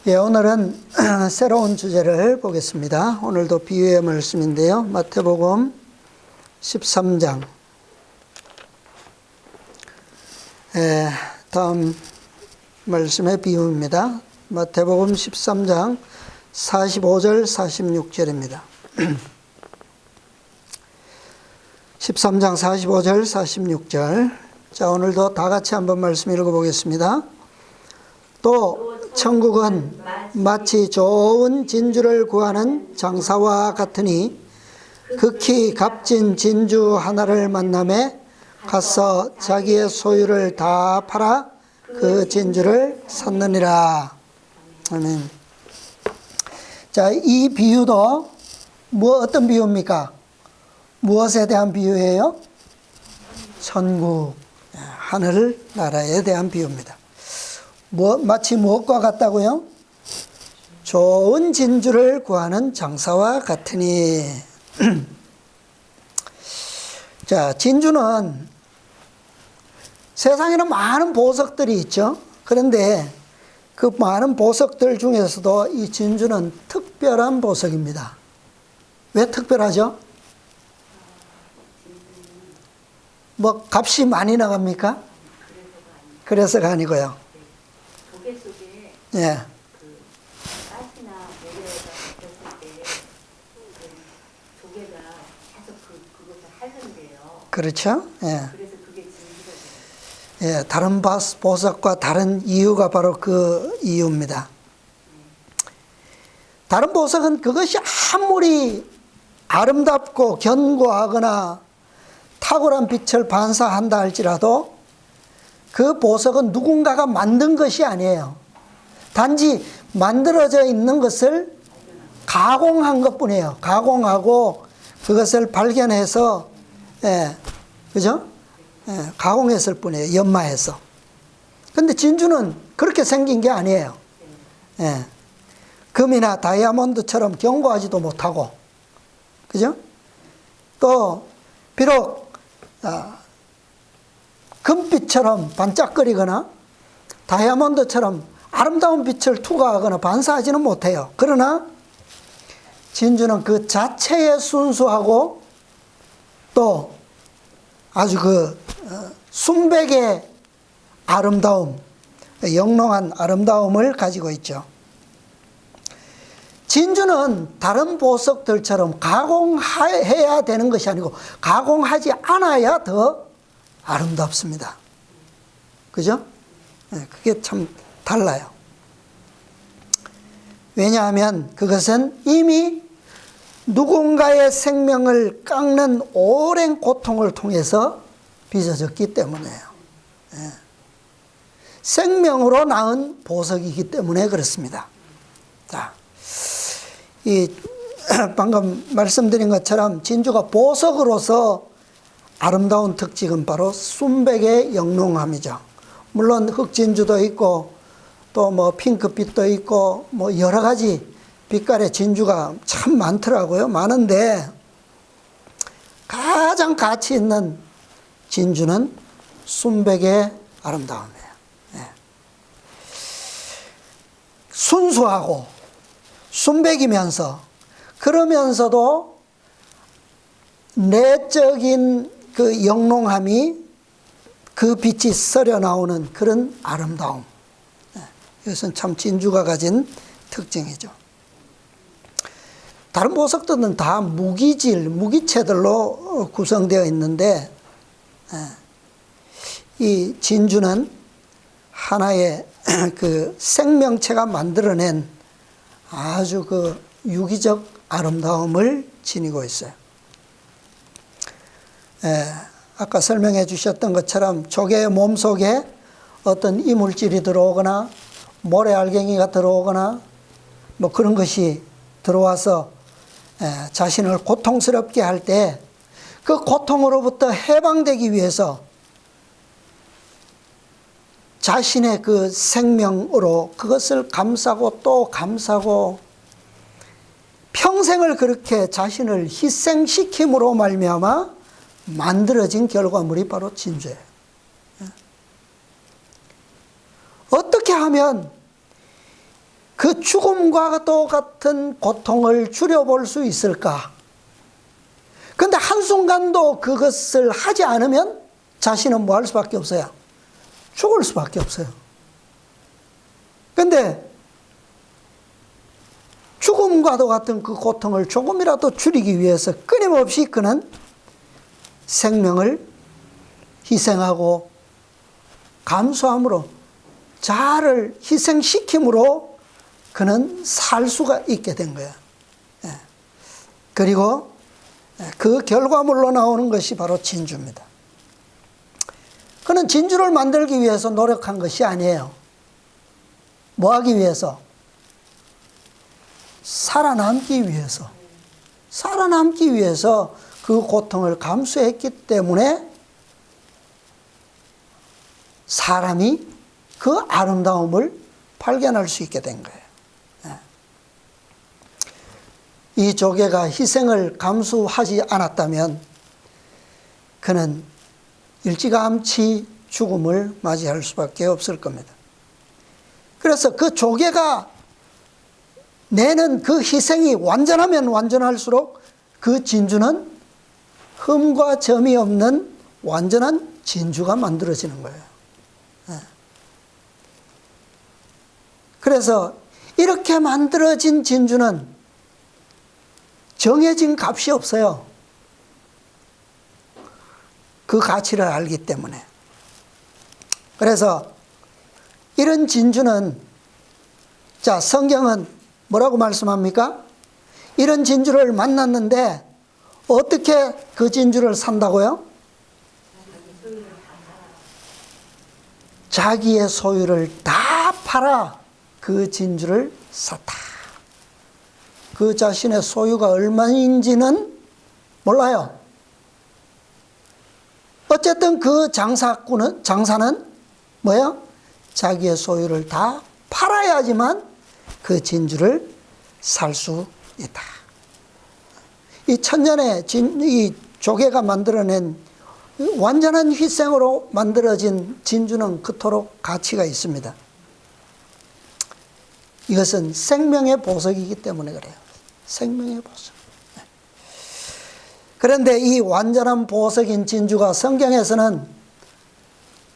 예, 오늘은 새로운 주제를 보겠습니다. 오늘도 비유의 말씀인데요. 마태복음 13장. 다음 말씀의 비유입니다. 마태복음 13장 45절 46절입니다. 13장 45절 46절. 자, 오늘도 다 같이 한번 말씀 읽어보겠습니다. 또 천국은 마치 좋은 진주를 구하는 장사와 같으니 극히 값진 진주 하나를 만남에 가서 자기의 소유를 다 팔아 그 진주를 샀느니라. 아멘. 자, 이 비유도 어떤 비유입니까? 무엇에 대한 비유예요? 천국, 하늘 나라에 대한 비유입니다. 마치 무엇과 같다고요? 좋은 진주를 구하는 장사와 같으니. 자, 진주는 세상에는 많은 보석들이 있죠. 그런데 그 많은 보석들 중에서도 이 진주는 특별한 보석입니다. 왜 특별하죠? 값이 많이 나갑니까? 그래서가 아니고요. 조개 속에 예. 그 가시나 모래가 붙었을 때 조개가 계속 그것을 핥는데요. 그렇죠? 예. 그래서 그게 진주가 돼요. 예, 다른 보석과 다른 이유가 바로 그 이유입니다. 다른 보석은 그것이 아무리 아름답고 견고하거나 탁월한 빛을 반사한다 할지라도 그 보석은 누군가가 만든 것이 아니에요. 단지 만들어져 있는 것을 가공한 것뿐이에요. 가공하고 그것을 발견해서, 그죠? 가공했을 뿐이에요. 연마해서. 근데 진주는 그렇게 생긴 게 아니에요. 금이나 다이아몬드처럼 견고하지도 못하고, 그죠? 또, 비록, 금빛처럼 반짝거리거나 다이아몬드처럼 아름다운 빛을 투과하거나 반사하지는 못해요. 그러나 진주는 그 자체에 순수하고 또 아주 순백의 아름다움, 영롱한 아름다움을 가지고 있죠. 진주는 다른 보석들처럼 가공해야 되는 것이 아니고 가공하지 않아야 더 아름답습니다. 그죠? 그게 참 달라요. 왜냐하면 그것은 이미 누군가의 생명을 깎는 오랜 고통을 통해서 빚어졌기 때문이에요. 생명으로 낳은 보석이기 때문에 그렇습니다. 자, 방금 말씀드린 것처럼 진주가 보석으로서 아름다운 특징은 바로 순백의 영롱함이죠. 물론 흑진주도 있고 또 핑크빛도 있고 여러 가지 빛깔의 진주가 참 많더라고요. 많은데 가장 가치 있는 진주는 순백의 아름다움이에요. 순수하고 순백이면서 그러면서도 내적인 그 영롱함이 그 빛이 서려 나오는 그런 아름다움. 이것은 참 진주가 가진 특징이죠. 다른 보석들은 다 무기체들로 구성되어 있는데 이 진주는 하나의 그 생명체가 만들어낸 아주 유기적 아름다움을 지니고 있어요. 아까 설명해 주셨던 것처럼 조개의 몸속에 어떤 이물질이 들어오거나 모래알갱이가 들어오거나 그런 것이 들어와서 자신을 고통스럽게 할 때 그 고통으로부터 해방되기 위해서 자신의 그 생명으로 그것을 감싸고 또 감싸고 평생을 그렇게 자신을 희생시킴으로 말미암아 만들어진 결과물이 바로 진주예요. 어떻게 하면 그 죽음과도 같은 고통을 줄여볼 수 있을까? 근데 한순간도 그것을 하지 않으면 자신은 뭐 할 수밖에 없어요? 죽을 수밖에 없어요. 근데 죽음과도 같은 그 고통을 조금이라도 줄이기 위해서 끊임없이 그는 생명을 희생하고 감수함으로 자아를 희생시킴으로 그는 살 수가 있게 된 거예요. 그리고 그 결과물로 나오는 것이 바로 진주입니다. 그는 진주를 만들기 위해서 노력한 것이 아니에요. 뭐 하기 위해서? 살아남기 위해서. 살아남기 위해서 그 고통을 감수했기 때문에 사람이 그 아름다움을 발견할 수 있게 된 거예요. 이 조개가 희생을 감수하지 않았다면 그는 일찌감치 죽음을 맞이할 수밖에 없을 겁니다. 그래서 그 조개가 내는 그 희생이 완전하면 완전할수록 그 진주는 흠과 점이 없는 완전한 진주가 만들어지는 거예요. 그래서 이렇게 만들어진 진주는 정해진 값이 없어요. 그 가치를 알기 때문에. 그래서 이런 진주는, 자, 성경은 뭐라고 말씀합니까? 이런 진주를 만났는데 어떻게 그 진주를 산다고요? 자기의 소유를 다 팔아 그 진주를 샀다. 그 자신의 소유가 얼마인지는 몰라요. 어쨌든 그 장사는 뭐예요? 자기의 소유를 다 팔아야지만 그 진주를 살 수 있다. 이 천년의 이 조개가 만들어낸 완전한 희생으로 만들어진 진주는 그토록 가치가 있습니다. 이것은 생명의 보석이기 때문에 그래요. 생명의 보석. 그런데 이 완전한 보석인 진주가 성경에서는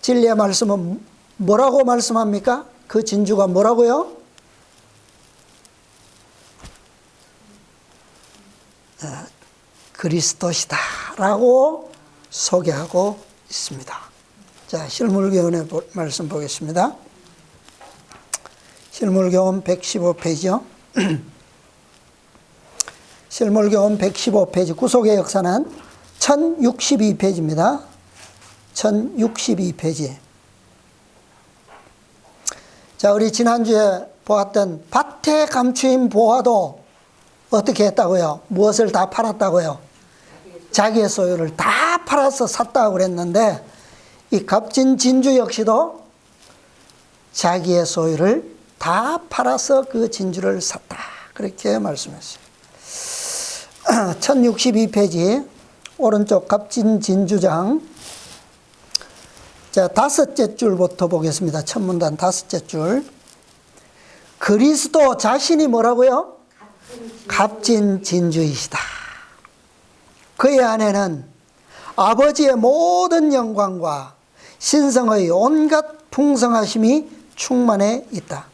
진리의 말씀은 뭐라고 말씀합니까? 그 진주가 뭐라고요? 그리스도시다 라고 소개하고 있습니다. 자, 실물교훈의 말씀 보겠습니다. 실물교훈 115페이지요. 실물교훈 115페이지, 구속의 역사는 1062페이지입니다. 1062페이지. 자, 우리 지난주에 보았던 밭에 감추인 보화도 어떻게 했다고요? 무엇을 다 팔았다고요? 자기의 소유를 다 팔아서 샀다고 그랬는데, 이 값진 진주 역시도 자기의 소유를 다 팔아서 그 진주를 샀다. 그렇게 말씀했어요. 1062페이지 오른쪽 값진 진주장, 자, 5째 줄부터 보겠습니다. 첫 문단 5째 줄. 그리스도 자신이 뭐라고요? 값진 진주이시다. 그의 안에는 아버지의 모든 영광과 신성의 온갖 풍성하심이 충만해 있다.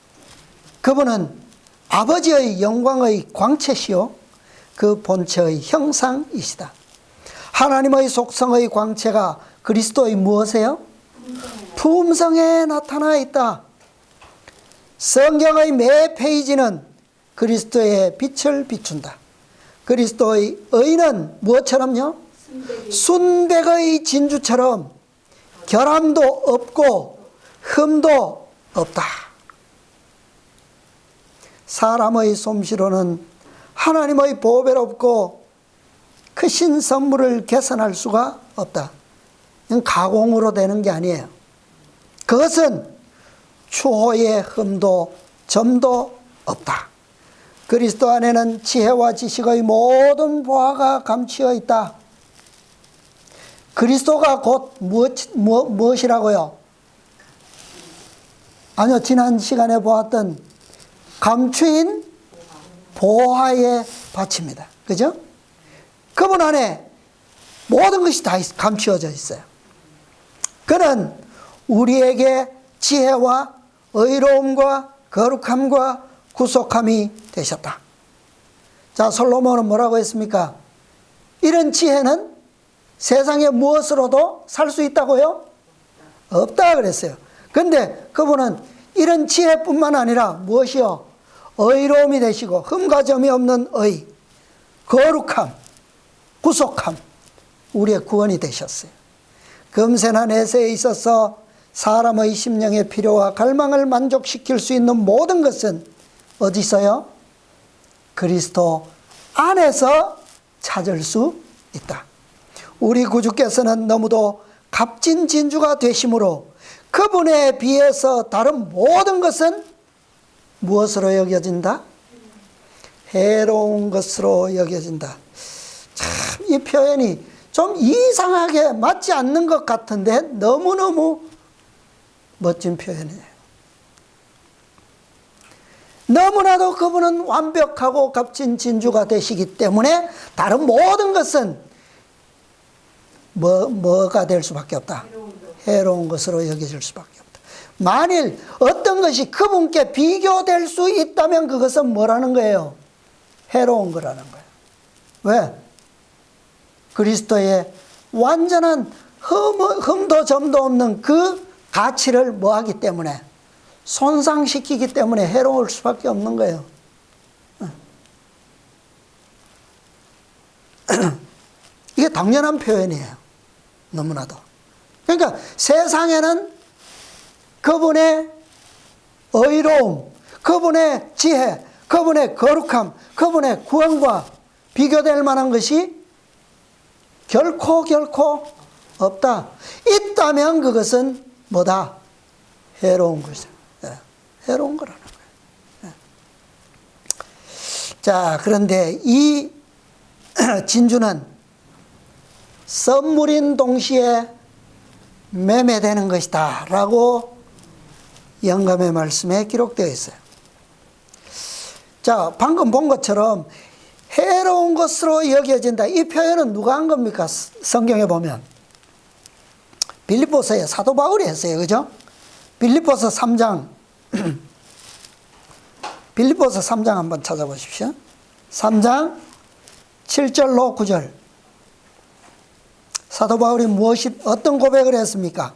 그분은 아버지의 영광의 광채시요 그 본체의 형상이시다. 하나님의 속성의 광채가 그리스도의 무엇이에요? 품성에 나타나 있다. 성경의 매 페이지는 그리스도의 빛을 비춘다. 그리스도의 의는 무엇처럼요? 순백의 진주처럼 결함도 없고 흠도 없다. 사람의 솜씨로는 하나님의 보배롭고 크신 선물을 개선할 수가 없다. 이건 가공으로 되는 게 아니에요. 그것은 추호의 흠도 점도 없다. 그리스도 안에는 지혜와 지식의 모든 보화가 감추어 있다. 그리스도가 곧 무엇이라고요? 아니요, 지난 시간에 보았던 감추인 보화의 밭입니다. 그죠? 그분 안에 모든 것이 다 감추어져 있어요. 그는 우리에게 지혜와 의로움과 거룩함과 구속함이 되셨다. 자, 솔로몬은 뭐라고 했습니까? 이런 지혜는 세상에 무엇으로도 살 수 있다고요? 없다 그랬어요. 근데 그분은 이런 지혜뿐만 아니라 무엇이요? 의로움이 되시고 흠과 점이 없는 의, 거룩함, 구속함, 우리의 구원이 되셨어요. 금세나 내세에 있어서 사람의 심령의 필요와 갈망을 만족시킬 수 있는 모든 것은 어디 있어요? 그리스도 안에서 찾을 수 있다. 우리 구주께서는 너무도 값진 진주가 되심으로 그분에 비해서 다른 모든 것은 무엇으로 여겨진다? 해로운 것으로 여겨진다. 참, 이 표현이 좀 이상하게 맞지 않는 것 같은데 너무너무 멋진 표현이에요. 너무나도 그분은 완벽하고 값진 진주가 되시기 때문에 다른 모든 것은 뭐가 될 수밖에 없다? 해로운 것으로 여겨질 수밖에 없다. 만일 어떤 것이 그분께 비교될 수 있다면 그것은 뭐라는 거예요? 해로운 거라는 거예요. 왜? 그리스도의 완전한 흠도 점도 없는 그 가치를 뭐하기 때문에, 손상시키기 때문에 해로울 수밖에 없는 거예요. 이게 당연한 표현이에요. 너무나도. 그러니까 세상에는 그분의 의로움, 그분의 지혜, 그분의 거룩함, 그분의 구원과 비교될 만한 것이 결코 없다. 있다면 그것은 뭐다? 해로운 것이다. 해로운 거라는 거예요. 자, 그런데 이 진주는 선물인 동시에 매매되는 것이다 라고 영감의 말씀에 기록되어 있어요. 자, 방금 본 것처럼 해로운 것으로 여겨진다. 이 표현은 누가 한 겁니까? 성경에 보면 빌립보서에 사도 바울이 했어요. 그죠? 빌립보서 3장 빌립보서 3장 한번 찾아보십시오. 3장 7절로 9절. 사도 바울이 어떤 고백을 했습니까?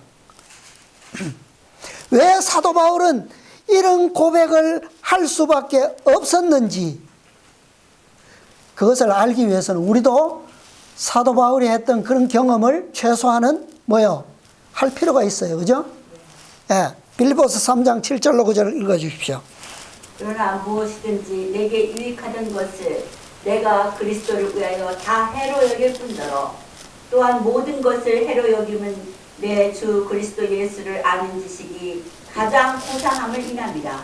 왜 사도 바울은 이런 고백을 할 수밖에 없었는지, 그것을 알기 위해서는 우리도 사도 바울이 했던 그런 경험을 최소한은 할 필요가 있어요. 그죠? 예. 빌립보서 3장 7절로 9절 읽어주십시오. 그러나 무엇이든지 내게 유익하던 것을 내가 그리스도를 위하여 다 해로 여길 뿐더러 또한 모든 것을 해로 여김은 내 주 그리스도 예수를 아는 지식이 가장 고상함을 인함이라.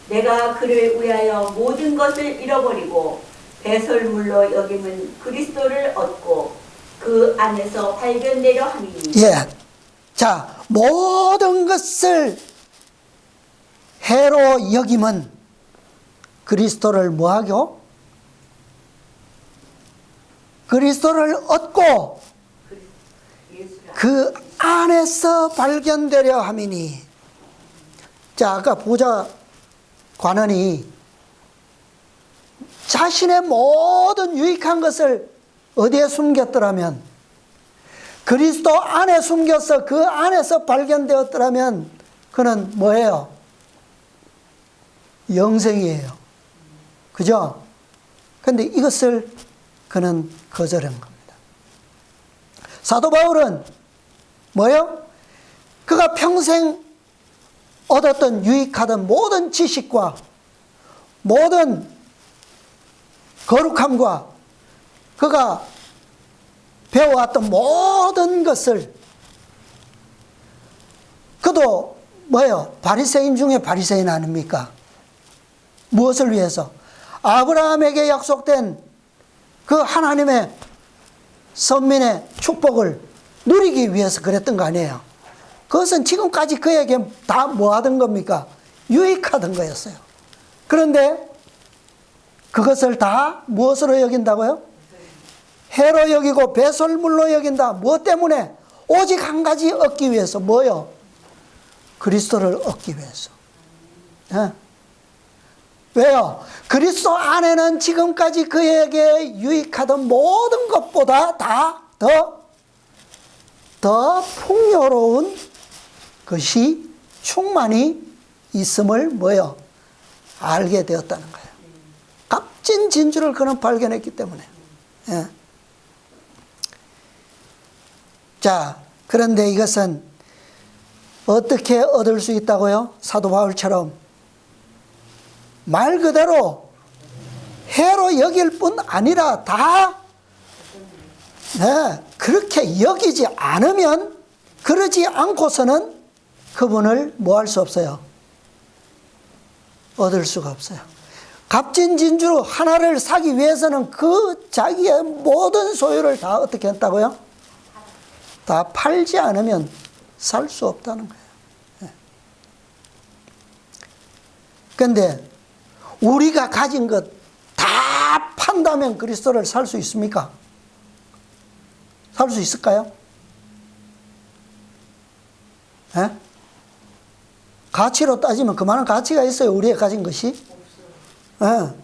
내가 그를 위하여 모든 것을 잃어버리고 배설물로 여김은 그리스도를 얻고 그 안에서 발견되려 함이니. 예. 자, 모든 것을 해로 여김은 그리스도를 뭐하고? 그리스도를 얻고 그 안에서 발견되려 함이니. 자, 아까 부자 관원이 자신의 모든 유익한 것을 어디에 숨겼더라면, 그리스도 안에 숨겨서 그 안에서 발견되었더라면 그는 뭐예요? 영생이에요. 그죠? 근데 이것을 그는 거절한 겁니다. 사도 바울은 뭐예요? 그가 평생 얻었던 유익하던 모든 지식과 모든 거룩함과 그가 배워왔던 모든 것을, 그도 바리새인 중에 바리새인 아닙니까? 무엇을 위해서? 아브라함에게 약속된 그 하나님의 선민의 축복을 누리기 위해서 그랬던 거 아니에요. 그것은 지금까지 그에게 다 뭐 하던 겁니까? 유익하던 거였어요. 그런데 그것을 다 무엇으로 여긴다고요? 해로 여기고 배설물로 여긴다. 무엇 때문에? 오직 한 가지 얻기 위해서. 뭐요? 그리스도를 얻기 위해서. 예. 왜요? 그리스도 안에는 지금까지 그에게 유익하던 모든 것보다 다 더 풍요로운 것이 충만히 있음을 뭐요? 알게 되었다는 거예요. 값진 진주를 그는 발견했기 때문에. 예. 자, 그런데 이것은 어떻게 얻을 수 있다고요? 사도 바울처럼 말 그대로 해로 여길 뿐 아니라 다 그렇게 여기지 않으면, 그러지 않고서는 그분을 뭐 할 수 없어요? 얻을 수가 없어요. 값진 진주 하나를 사기 위해서는 그 자기의 모든 소유를 다 어떻게 했다고요? 다 팔지 않으면 살 수 없다는 거예요. 그런데 우리가 가진 것 다 판다면 그리스도를 살 수 있습니까? 살 수 있을까요? 예? 가치로 따지면 그만한 가치가 있어요, 우리가 가진 것이? 예.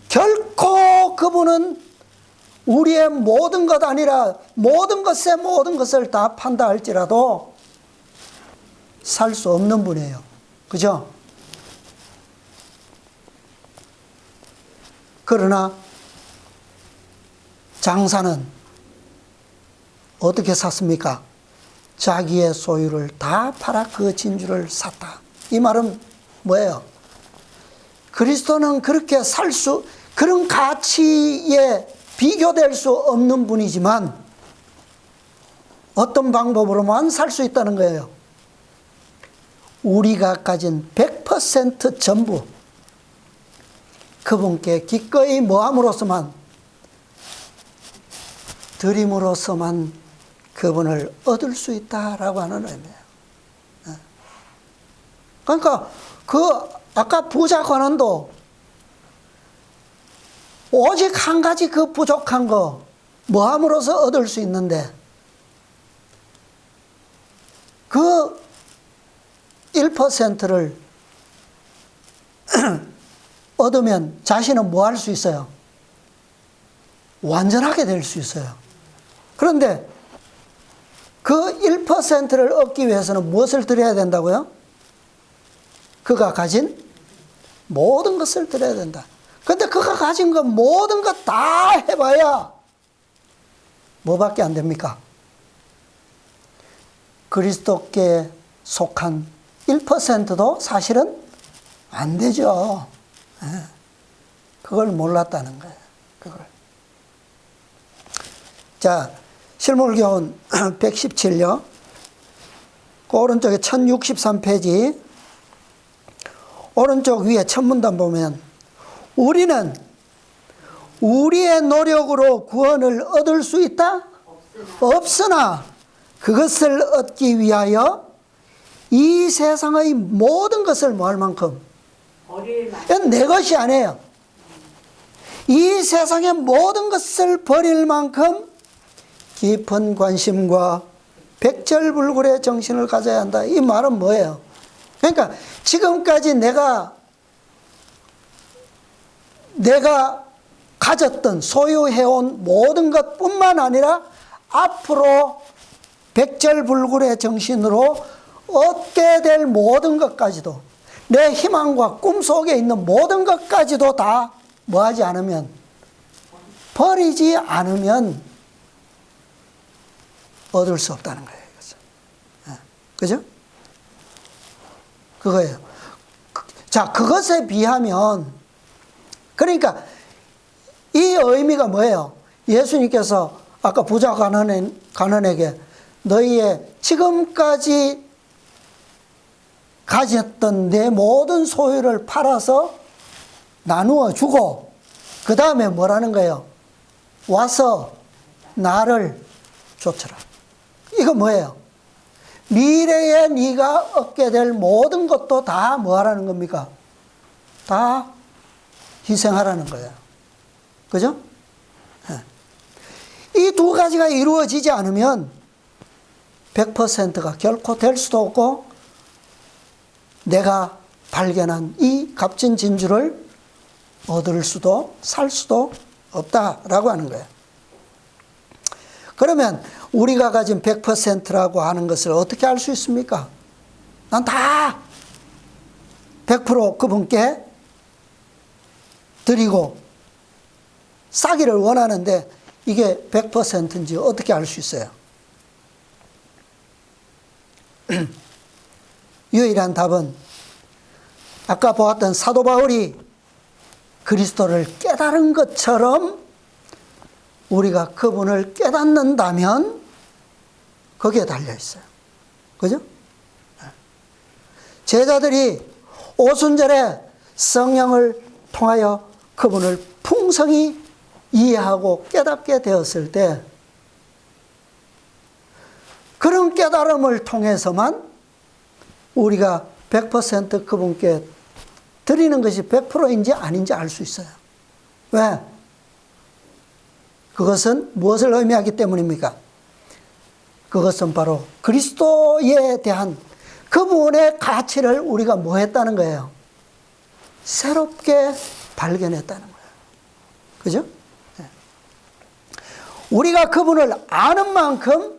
결코 그분은 우리의 모든 것 아니라 모든 것의 모든 것을 다 판다 할지라도 살 수 없는 분이에요. 그죠? 그러나 장사는 어떻게 샀습니까? 자기의 소유를 다 팔아 그 진주를 샀다. 이 말은 뭐예요? 그리스도는 그렇게 그런 가치에 비교될 수 없는 분이지만 어떤 방법으로만 살 수 있다는 거예요. 우리가 가진 100% 전부 그분께 기꺼이 뭐함으로써만, 드림으로써만 그분을 얻을 수 있다라고 하는 의미예요. 그러니까 아까 부자 관원도 오직 한 가지 그 부족한 거 뭐함으로써 얻을 수 있는데, 그 1%를 얻으면 자신은 뭐 할 수 있어요? 완전하게 될 수 있어요. 그런데 그 1%를 얻기 위해서는 무엇을 드려야 된다고요? 그가 가진 모든 것을 드려야 된다. 근데 그가 가진 것 모든 것 다 해봐야 뭐밖에 안 됩니까? 그리스도께 속한 1%도 사실은 안 되죠. 그걸 몰랐다는 거예요. 그걸. 자, 실물교훈 117요. 그 오른쪽에 1063페이지 오른쪽 위에 첫 문단 보면, 우리는 우리의 노력으로 구원을 얻을 수 있다? 없으나 그것을 얻기 위하여 이 세상의 모든 것을 뭐 할 만큼? 이건 내 것이 아니에요. 이 세상의 모든 것을 버릴 만큼 깊은 관심과 백절불굴의 정신을 가져야 한다. 이 말은 뭐예요? 그러니까 지금까지 내가 가졌던 소유해온 모든 것뿐만 아니라 앞으로 백절불굴의 정신으로 얻게 될 모든 것까지도, 내 희망과 꿈 속에 있는 모든 것까지도 다 뭐하지 않으면, 버리지 않으면 얻을 수 없다는 거예요. 그죠? 그거예요. 자, 그것에 비하면, 그러니까 이 의미가 뭐예요? 예수님께서 아까 부자 가난에게 너희의 지금까지 가졌던 내 모든 소유를 팔아서 나누어 주고, 그 다음에 뭐라는 거예요? 와서 나를 좇으라. 이거 뭐예요? 미래에 네가 얻게 될 모든 것도 다 뭐하라는 겁니까? 다 희생하라는 거예요. 그죠? 이 두 가지가 이루어지지 않으면 100%가 결코 될 수도 없고 내가 발견한 이 값진 진주를 얻을 수도 살 수도 없다라고 하는 거예요. 그러면 우리가 가진 100%라고 하는 것을 어떻게 알 수 있습니까? 난 다 100% 그분께 드리고 싸기를 원하는데 이게 100%인지 어떻게 알 수 있어요? 유일한 답은 아까 보았던 사도 바울이 그리스도를 깨달은 것처럼 우리가 그분을 깨닫는다면 거기에 달려 있어요. 그죠? 제자들이 오순절에 성령을 통하여 그분을 풍성히 이해하고 깨닫게 되었을 때 그런 깨달음을 통해서만 우리가 100% 그분께 드리는 것이 100%인지 아닌지 알 수 있어요. 왜? 그것은 무엇을 의미하기 때문입니까? 그것은 바로 그리스도에 대한 그분의 가치를 우리가 뭐 했다는 거예요? 새롭게 발견했다는 거예요. 그죠? 우리가 그분을 아는 만큼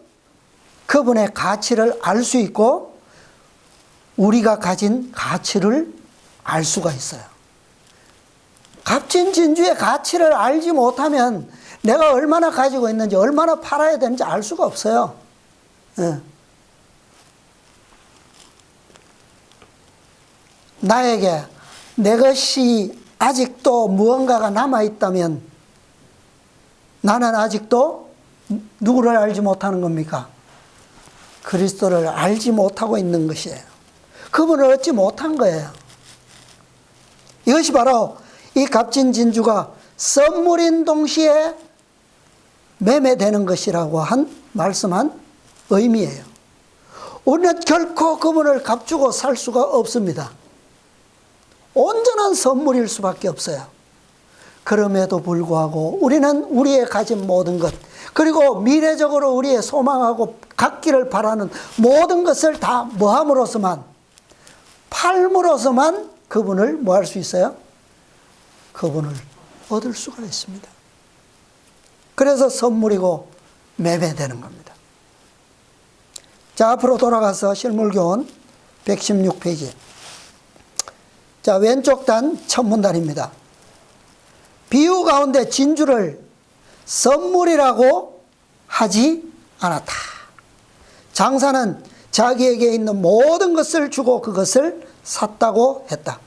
그분의 가치를 알 수 있고 우리가 가진 가치를 알 수가 있어요. 값진 진주의 가치를 알지 못하면 내가 얼마나 가지고 있는지 얼마나 팔아야 되는지 알 수가 없어요. 나에게 내 것이 아직도 무언가가 남아있다면 나는 아직도 누구를 알지 못하는 겁니까? 그리스도를 알지 못하고 있는 것이에요. 그분을 얻지 못한 거예요. 이것이 바로 이 값진 진주가 선물인 동시에 매매되는 것이라고 말씀한 의미예요. 우리는 결코 그분을 값주고 살 수가 없습니다. 온전한 선물일 수밖에 없어요. 그럼에도 불구하고 우리는 우리의 가진 모든 것 그리고 미래적으로 우리의 소망하고 갖기를 바라는 모든 것을 다 뭐함으로써만 팔므로써만 그분을 뭐 할 수 있어요? 그분을 얻을 수가 있습니다. 그래서 선물이고 매매되는 겁니다. 자, 앞으로 돌아가서 실물교훈 116페이지. 자, 왼쪽 단 첫 문단입니다. 비유 가운데 진주를 선물이라고 하지 않았다. 장사는 자기에게 있는 모든 것을 주고 그것을 샀다고 했다.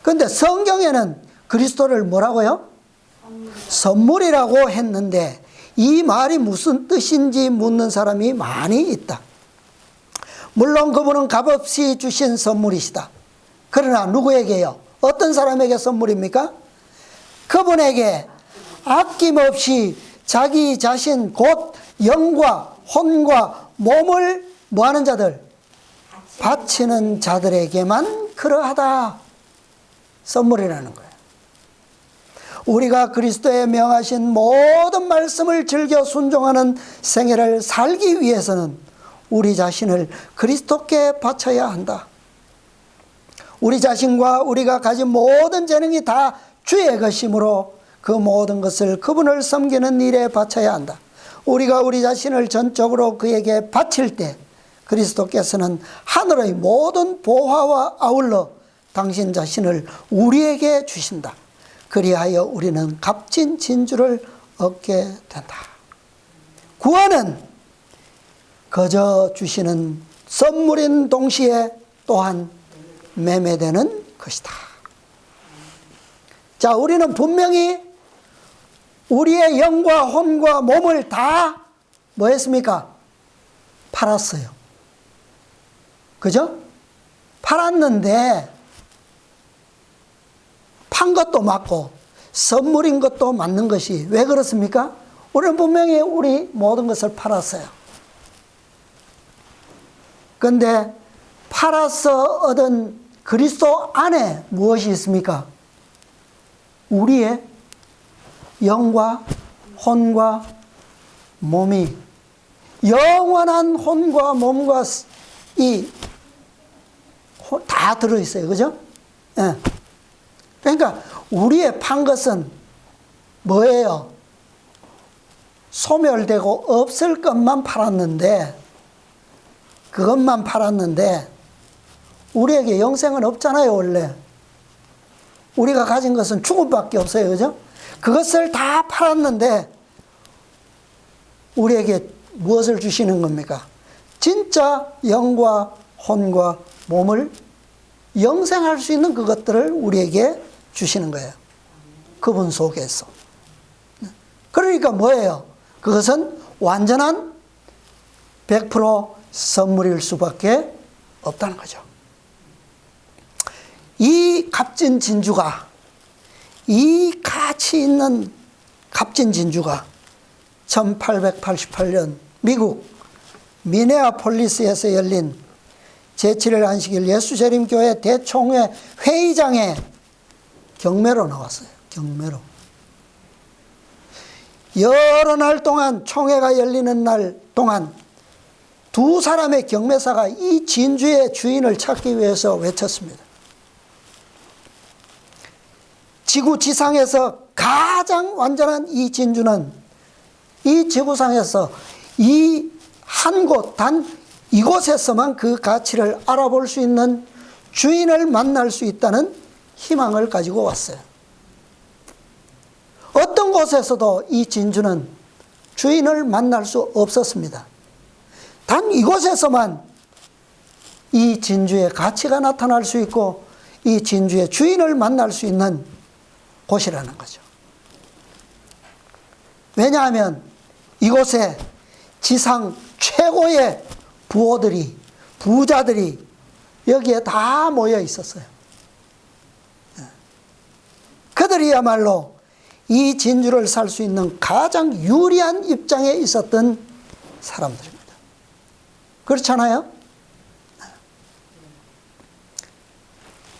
그런데 성경에는 그리스도를 뭐라고요? 선물이라고 했는데 이 말이 무슨 뜻인지 묻는 사람이 많이 있다. 물론 그분은 값없이 주신 선물이시다. 그러나 누구에게요? 어떤 사람에게 선물입니까? 그분에게 아낌없이 자기 자신 곧 영과 혼과 몸을 뭐하는 자들? 바치는 자들에게만 그러하다. 선물이라는 거예요. 우리가 그리스도의 명하신 모든 말씀을 즐겨 순종하는 생애를 살기 위해서는 우리 자신을 그리스도께 바쳐야 한다. 우리 자신과 우리가 가진 모든 재능이 다 주의 것이므로 그 모든 것을 그분을 섬기는 일에 바쳐야 한다. 우리가 우리 자신을 전적으로 그에게 바칠 때 그리스도께서는 하늘의 모든 보화와 아울러 당신 자신을 우리에게 주신다. 그리하여 우리는 값진 진주를 얻게 된다. 구원은 거저 주시는 선물인 동시에 또한 매매되는 것이다. 자, 우리는 분명히 우리의 영과 혼과 몸을 다 뭐 했습니까? 팔았어요. 그죠? 팔았는데 판 것도 맞고 선물인 것도 맞는 것이 왜 그렇습니까? 우리는 분명히 우리 모든 것을 팔았어요. 그런데 팔아서 얻은 그리스도 안에 무엇이 있습니까? 우리의 영과 혼과 몸이 영원한 혼과 몸과 다 들어있어요. 그죠? 예. 그러니까 우리의 판 것은 뭐예요? 소멸되고 없을 것만 팔았는데, 그것만 팔았는데 우리에게 영생은 없잖아요. 원래 우리가 가진 것은 죽음밖에 없어요. 그죠? 그것을 다 팔았는데 우리에게 무엇을 주시는 겁니까? 진짜 영과 혼과 몸을 영생할 수 있는 그것들을 우리에게 주시는 거예요. 그분 속에서. 그러니까 뭐예요? 그것은 완전한 100% 선물일 수밖에 없다는 거죠. 이 값진 진주가, 이 가치 있는 값진 진주가 1888년 미국 미네아폴리스에서 열린 제7일 안식일 예수재림교회 대총회 회의장에 경매로 나왔어요. 경매로. 여러 날 동안, 총회가 열리는 날 동안 두 사람의 경매사가 이 진주의 주인을 찾기 위해서 외쳤습니다. 지구 지상에서 가장 완전한 이 진주는 이 지구상에서 이 한 곳, 단 이곳에서만 그 가치를 알아볼 수 있는 주인을 만날 수 있다는 희망을 가지고 왔어요. 어떤 곳에서도 이 진주는 주인을 만날 수 없었습니다. 단 이곳에서만 이 진주의 가치가 나타날 수 있고 이 진주의 주인을 만날 수 있는 곳이라는 거죠. 왜냐하면 이곳에 지상 최고의 부호들이, 부자들이 여기에 다 모여 있었어요. 그들이야말로 이 진주를 살 수 있는 가장 유리한 입장에 있었던 사람들입니다. 그렇잖아요?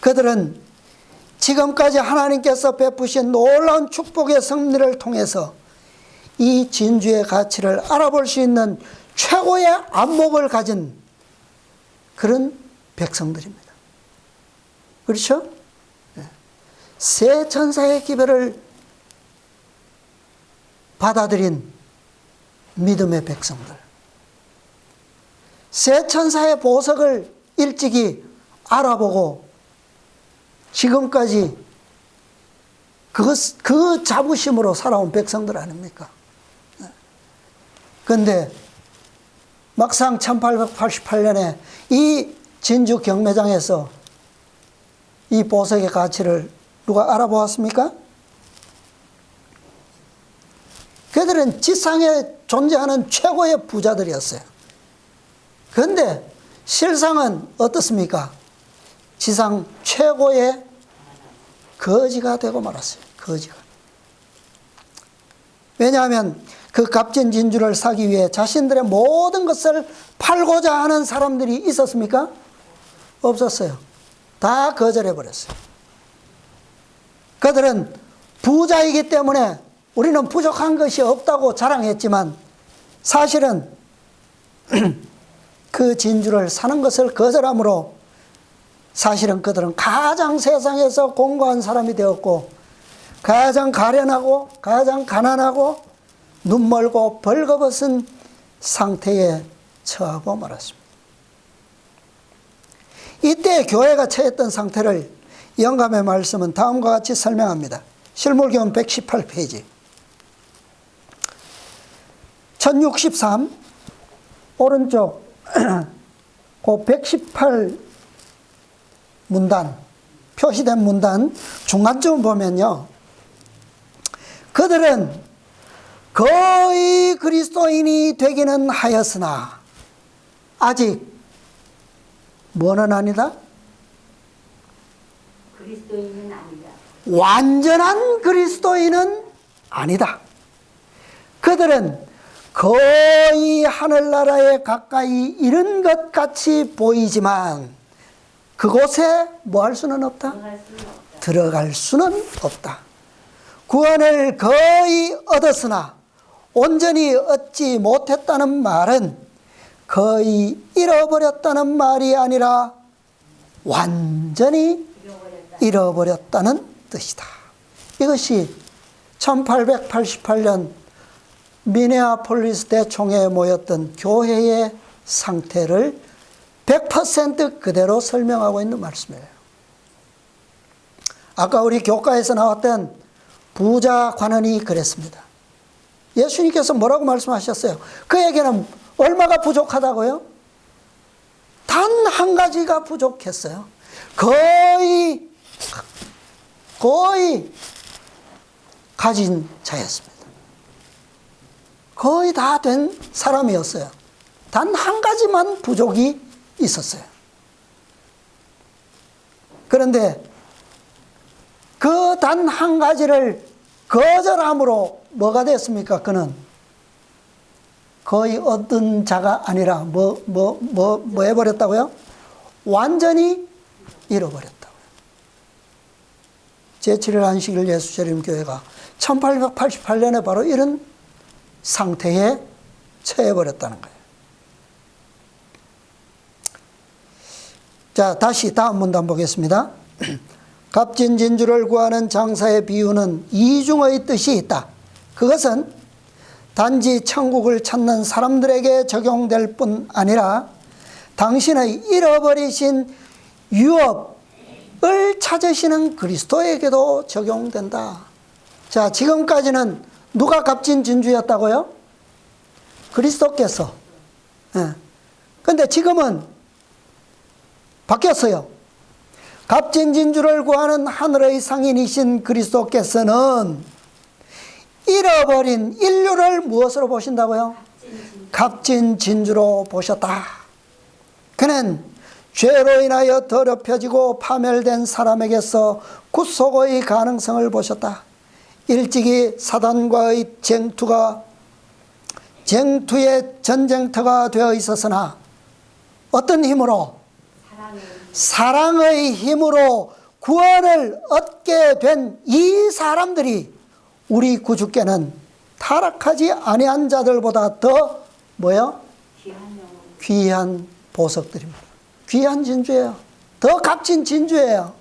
그들은 지금까지 하나님께서 베푸신 놀라운 축복의 섭리를 통해서 이 진주의 가치를 알아볼 수 있는 최고의 안목을 가진 그런 백성들입니다. 그렇죠? 새 천사의 기별을 받아들인 믿음의 백성들. 새 천사의 보석을 일찍이 알아보고 지금까지 그 자부심으로 살아온 백성들 아닙니까? 그런데 막상 1888년에 이 진주 경매장에서 이 보석의 가치를 누가 알아보았습니까? 그들은 지상에 존재하는 최고의 부자들이었어요. 그런데 실상은 어떻습니까? 지상 최고의 거지가 되고 말았어요. 거지가. 왜냐하면 그 값진 진주를 사기 위해 자신들의 모든 것을 팔고자 하는 사람들이 있었습니까? 없었어요. 다 거절해버렸어요. 그들은 부자이기 때문에 우리는 부족한 것이 없다고 자랑했지만 사실은 그 진주를 사는 것을 거절함으로 사실은 그들은 가장 세상에서 공고한 사람이 되었고 가장 가련하고 가장 가난하고 눈멀고 벌거벗은 상태에 처하고 말았습니다. 이때 교회가 처했던 상태를 영감의 말씀은 다음과 같이 설명합니다. 실물교훈 118페이지 1063 오른쪽 그 118 문단 표시된 문단 중간쯤 보면요, 그들은 거의 그리스도인이 되기는 하였으나 아직 뭐는 아니다? 그리스도인은 아니다. 완전한 그리스도인은 아니다. 그들은 거의 하늘나라에 가까이 이른 것 같이 보이지만 그곳에 뭐 할 수는 없다? 들어갈 수는 없다. 구원을 거의 얻었으나 온전히 얻지 못했다는 말은 거의 잃어버렸다는 말이 아니라 완전히 잃어버렸다는 뜻이다. 이것이 1888년 미네아폴리스 대총회에 모였던 교회의 상태를 100% 그대로 설명하고 있는 말씀이에요. 아까 우리 교과에서 나왔던 부자 관원이 그랬습니다. 예수님께서 뭐라고 말씀하셨어요? 그에게는 얼마가 부족하다고요? 단 한 가지가 부족했어요. 거의 가진 자였습니다. 거의 다 된 사람이었어요. 단 한 가지만 부족이 있었어요. 그런데 그 단 한 가지를 거절함으로 뭐가 됐습니까? 그는 거의 얻은 자가 아니라 뭐 해버렸다고요? 완전히 잃어버렸다고요. 제7일 안식일 예수재림교회가 1888년에 바로 이런 상태에 처해버렸다는 거예요. 자, 다시 다음 문단 보겠습니다. 값진 진주를 구하는 장사의 비유는 이중의 뜻이 있다. 그것은 단지 천국을 찾는 사람들에게 적용될 뿐 아니라 당신의 잃어버리신 유업을 찾으시는 그리스도에게도 적용된다. 자, 지금까지는 누가 값진 진주였다고요? 그리스도께서. 그런데 지금은 바뀌었어요. 값진 진주를 구하는 하늘의 상인이신 그리스도께서는 잃어버린 인류를 무엇으로 보신다고요? 값진 진주로 보셨다. 그는 죄로 인하여 더럽혀지고 파멸된 사람에게서 구속의 가능성을 보셨다. 일찍이 사단과의 쟁투의 전쟁터가 되어 있었으나 어떤 힘으로? 사랑의 힘으로 구원을 얻게 된 이 사람들이 우리 구주께는 타락하지 아니한 자들보다 더 뭐요? 귀한 보석들입니다. 귀한 진주예요. 더 값진 진주예요.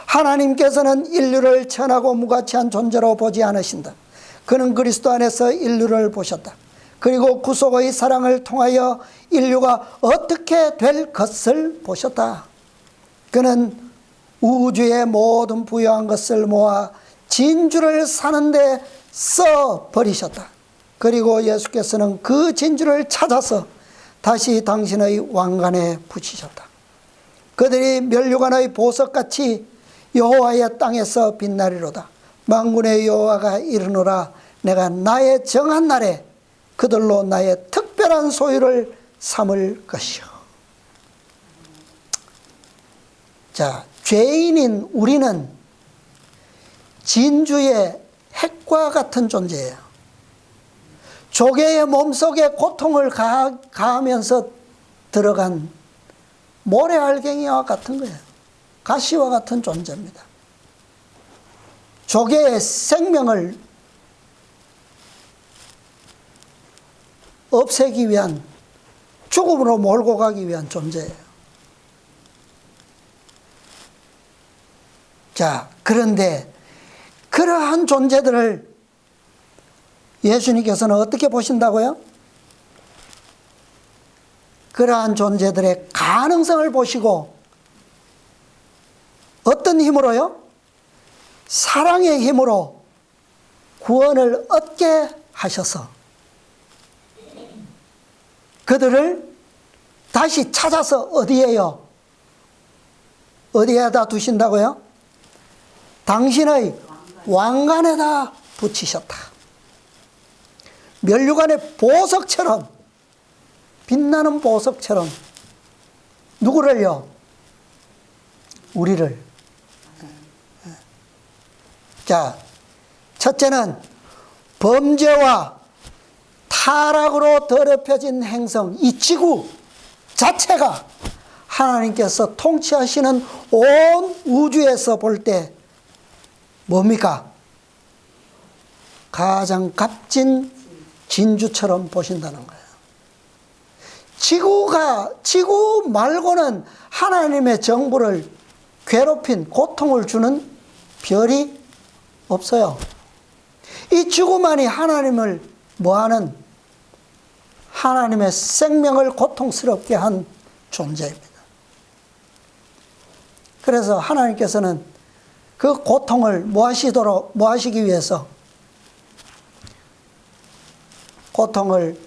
하나님께서는 인류를 천하고 무가치한 존재로 보지 않으신다. 그는 그리스도 안에서 인류를 보셨다. 그리고 구속의 사랑을 통하여 인류가 어떻게 될 것을 보셨다. 그는 우주의 모든 부유한 것을 모아 진주를 사는데 써버리셨다. 그리고 예수께서는 그 진주를 찾아서 다시 당신의 왕관에 붙이셨다. 그들이 면류관의 보석같이 여호와의 땅에서 빛나리로다. 만군의 여호와가 이르노라. 내가 나의 정한 날에 그들로 나의 특별한 소유를 삼을 것이요. 자, 죄인인 우리는 진주의 핵과 같은 존재예요. 조개의 몸속에 고통을 가하면서 들어간 모래알갱이와 같은 거예요. 가시와 같은 존재입니다. 조개의 생명을 없애기 위한, 죽음으로 몰고 가기 위한 존재예요. 자, 그런데 그러한 존재들을 예수님께서는 어떻게 보신다고요? 그러한 존재들의 가능성을 보시고 어떤 힘으로요? 사랑의 힘으로 구원을 얻게 하셔서 그들을 다시 찾아서 어디에요? 어디에다 두신다고요? 당신의 왕관에다 붙이셨다. 면류관의 보석처럼, 빛나는 보석처럼 누구를요? 우리를. 자, 첫째는 범죄와 타락으로 더럽혀진 행성, 이 지구 자체가 하나님께서 통치하시는 온 우주에서 볼 때 뭡니까? 가장 값진 진주처럼 보신다는 거예요. 지구 말고는 하나님의 정부를 괴롭힌 고통을 주는 별이 없어요. 이 지구만이 하나님을 뭐하는, 하나님의 생명을 고통스럽게 한 존재입니다. 그래서 하나님께서는 그 고통을 뭐 하시기 위해서, 고통을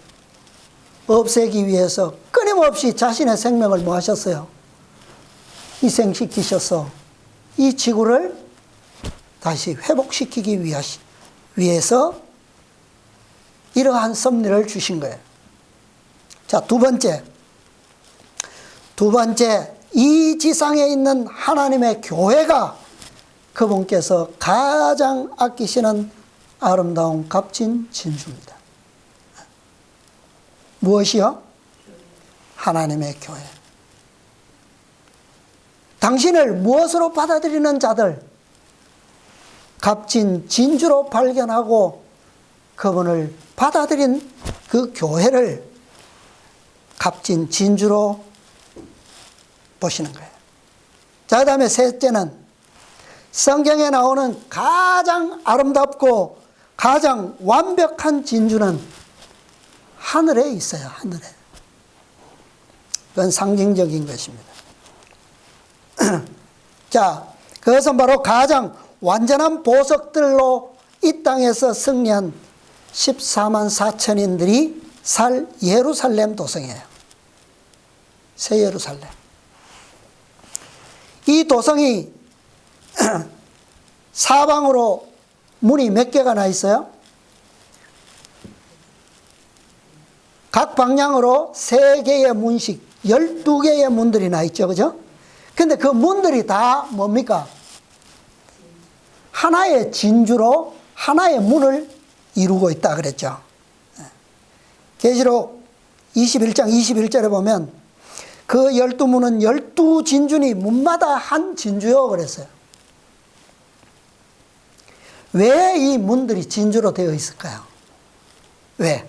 없애기 위해서 끊임없이 자신의 생명을 뭐 하셨어요? 희생시키셔서 이 지구를 다시 회복시키기 위해서 이러한 섭리를 주신 거예요. 자, 두 번째, 이 지상에 있는 하나님의 교회가 그분께서 가장 아끼시는 아름다운 값진 진주입니다. 무엇이요? 하나님의 교회. 당신을 무엇으로 받아들이는 자들, 값진 진주로 발견하고 그분을 받아들인 그 교회를 값진 진주로 보시는 거예요. 자, 그 다음에 셋째는 성경에 나오는 가장 아름답고 가장 완벽한 진주는 하늘에 있어요. 하늘에. 그건 상징적인 것입니다. 자, 그것은 바로 가장 완전한 보석들로 이 땅에서 승리한 14만 4천인들이 살 예루살렘 도성이에요. 새 예루살렘. 이 도성이 사방으로 문이 몇 개가 나 있어요? 각 방향으로 3개의 문씩 12개의 문들이 나 있죠. 그죠? 근데 그 문들이 다 뭡니까? 하나의 진주로 하나의 문을 이루고 있다 그랬죠. 계시록 21장 21절에 보면 그 12문은 12진주니 문마다 한 진주요 그랬어요. 왜 이 문들이 진주로 되어 있을까요? 왜?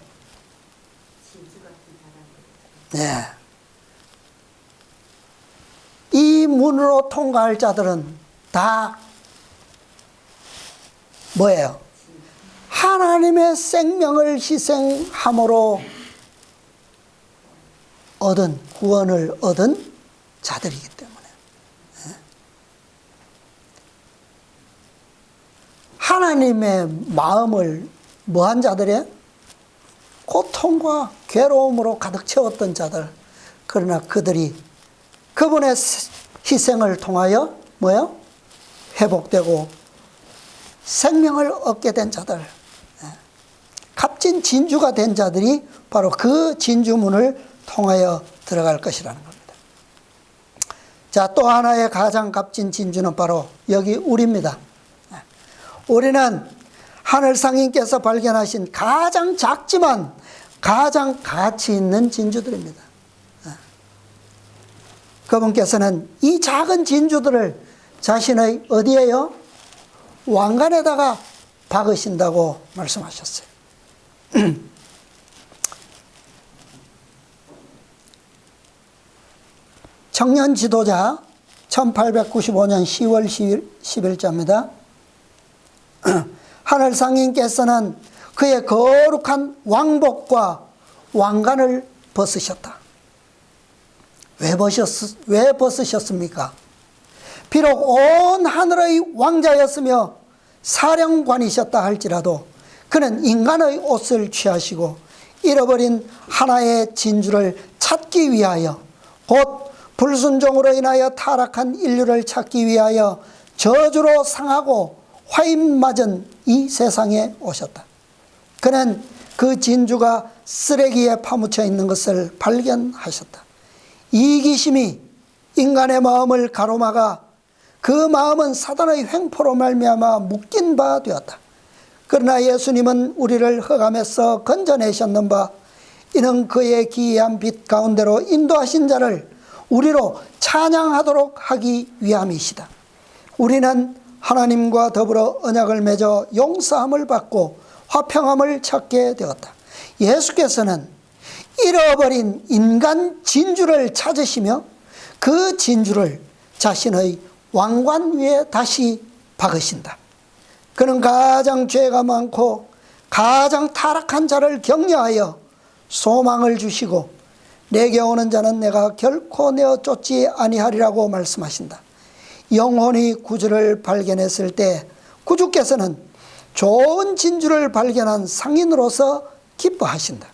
네. 이 문으로 통과할 자들은 다 뭐예요? 하나님의 생명을 희생함으로 구원을 얻은 자들이기 때문에. 하나님의 마음을 뭐한 자들이에요? 고통과 괴로움으로 가득 채웠던 자들. 그러나 그들이 그분의 희생을 통하여 뭐요? 회복되고 생명을 얻게 된 자들. 값진 진주가 된 자들이 바로 그 진주문을 통하여 들어갈 것이라는 겁니다. 자, 또 하나의 가장 값진 진주는 바로 여기 우리입니다. 우리는 하늘 상인께서 발견하신 가장 작지만 가장 가치 있는 진주들입니다. 그분께서는 이 작은 진주들을 자신의 어디에요? 왕관에다가 박으신다고 말씀하셨어요. 청년 지도자 1895년 10월 10일자입니다. 하늘 상인께서는 그의 거룩한 왕복과 왕관을 벗으셨다. 왜 벗으셨습니까? 비록 온 하늘의 왕자였으며 사령관이셨다 할지라도 그는 인간의 옷을 취하시고 잃어버린 하나의 진주를 찾기 위하여, 곧 불순종으로 인하여 타락한 인류를 찾기 위하여 저주로 상하고 화인맞은 이 세상에 오셨다. 그는 그 진주가 쓰레기에 파묻혀 있는 것을 발견하셨다. 이기심이 인간의 마음을 가로막아 그 마음은 사단의 횡포로 말미암아 묶인 바 되었다. 그러나 예수님은 우리를 흑암에서 건져내셨는 바, 이는 그의 기이한 빛 가운데로 인도하신 자를 우리로 찬양하도록 하기 위함이시다. 우리는 하나님과 더불어 언약을 맺어 용서함을 받고 화평함을 찾게 되었다. 예수께서는 잃어버린 인간 진주를 찾으시며 그 진주를 자신의 왕관 위에 다시 박으신다. 그는 가장 죄가 많고 가장 타락한 자를 격려하여 소망을 주시고 내게 오는 자는 내가 결코 내어 쫓지 아니하리라고 말씀하신다. 영혼이 구주를 발견했을 때 구주께서는 좋은 진주를 발견한 상인으로서 기뻐하신다.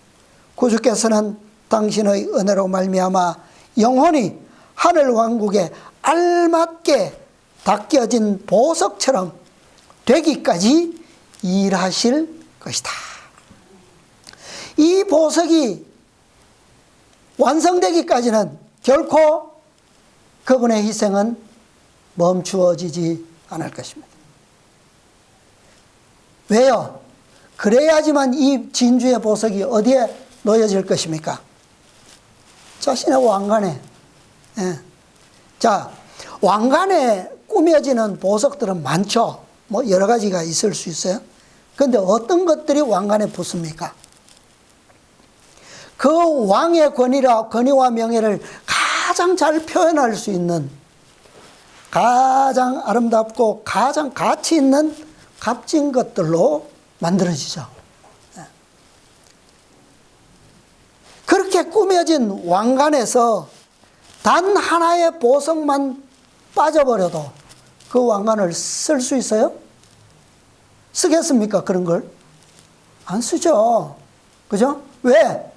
구주께서는 당신의 은혜로 말미암아 영혼이 하늘 왕국에 알맞게 닦여진 보석처럼 되기까지 일하실 것이다. 이 보석이 완성되기까지는 결코 그분의 희생은 멈추어지지 않을 것입니다. 왜요? 그래야지만 이 진주의 보석이 어디에 놓여질 것입니까? 자신의 왕관에. 예. 자, 왕관에 꾸며지는 보석들은 많죠. 뭐 여러 가지가 있을 수 있어요. 그런데 어떤 것들이 왕관에 붙습니까? 그 왕의 권위와 명예를 가장 잘 표현할 수 있는, 가장 아름답고 가장 가치 있는 값진 것들로 만들어지죠. 그렇게 꾸며진 왕관에서 단 하나의 보석만 빠져버려도 그 왕관을 쓸 수 있어요? 쓰겠습니까? 그런 걸? 안 쓰죠. 그죠? 왜?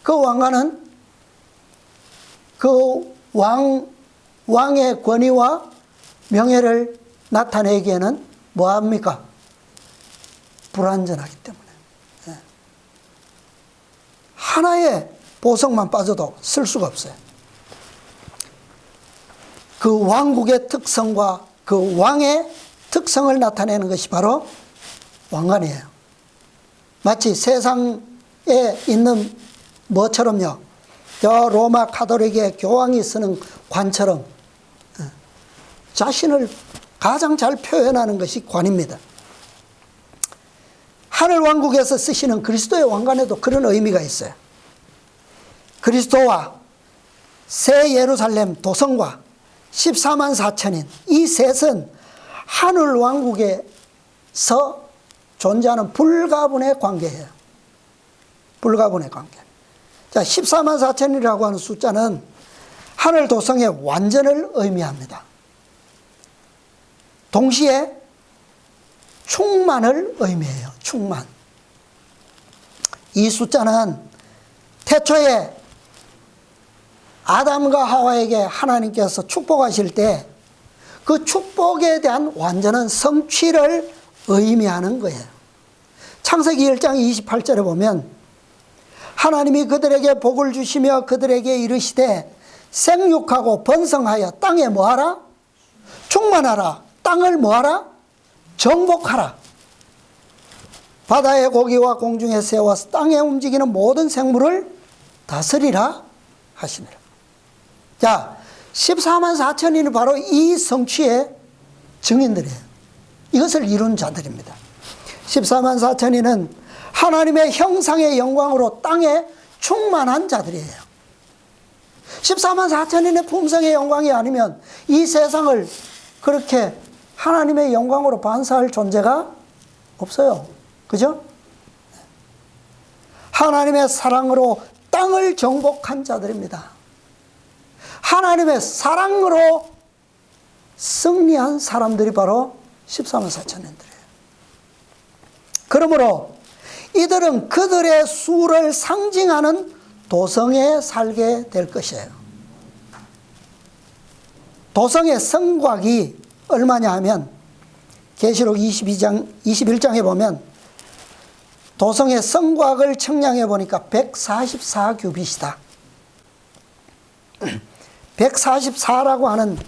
그 왕관은 그 왕의 권위와 명예를 나타내기에는 뭐합니까? 불완전하기 때문에. 하나의 보석만 빠져도 쓸 수가 없어요. 그 왕국의 특성과 그 왕의 특성을 나타내는 것이 바로 왕관이에요. 마치 세상에 있는 뭐처럼요, 저 로마 가톨릭의 교황이 쓰는 관처럼 자신을 가장 잘 표현하는 것이 관입니다. 하늘 왕국에서 쓰시는 그리스도의 왕관에도 그런 의미가 있어요. 그리스도와 새 예루살렘 도성과 14만 4천인 이 셋은 하늘 왕국에서 존재하는 불가분의 관계예요. 불가분의 관계. 자, 14만 4천이라고 하는 숫자는 하늘 도성의 완전을 의미합니다. 동시에 충만을 의미해요. 충만. 이 숫자는 태초에 아담과 하와에게 하나님께서 축복하실 때 그 축복에 대한 완전한 성취를 의미하는 거예요. 창세기 1장 28절에 보면 하나님이 그들에게 복을 주시며 그들에게 이르시되 생육하고 번성하여 땅에 뭐하라? 충만하라. 땅을 뭐하라? 정복하라. 바다의 고기와 공중의 새와 땅에 움직이는 모든 생물을 다스리라 하시니라. 자, 14만 4천인은 바로 이 성취의 증인들이에요. 이것을 이룬 자들입니다. 14만 4천인은 하나님의 형상의 영광으로 땅에 충만한 자들이에요. 14만 4천인의 품성의 영광이 아니면 이 세상을 그렇게 하나님의 영광으로 반사할 존재가 없어요. 그죠? 하나님의 사랑으로 땅을 정복한 자들입니다. 하나님의 사랑으로 승리한 사람들이 바로 14만 4천인들이에요. 그러므로 이들은 그들의 수를 상징하는 도성에 살게 될 것이에요. 도성의 성곽이 얼마냐 하면 계시록 21장에 보면 도성의 성곽을 측량해 보니까 144규빗이다. 144라고 하는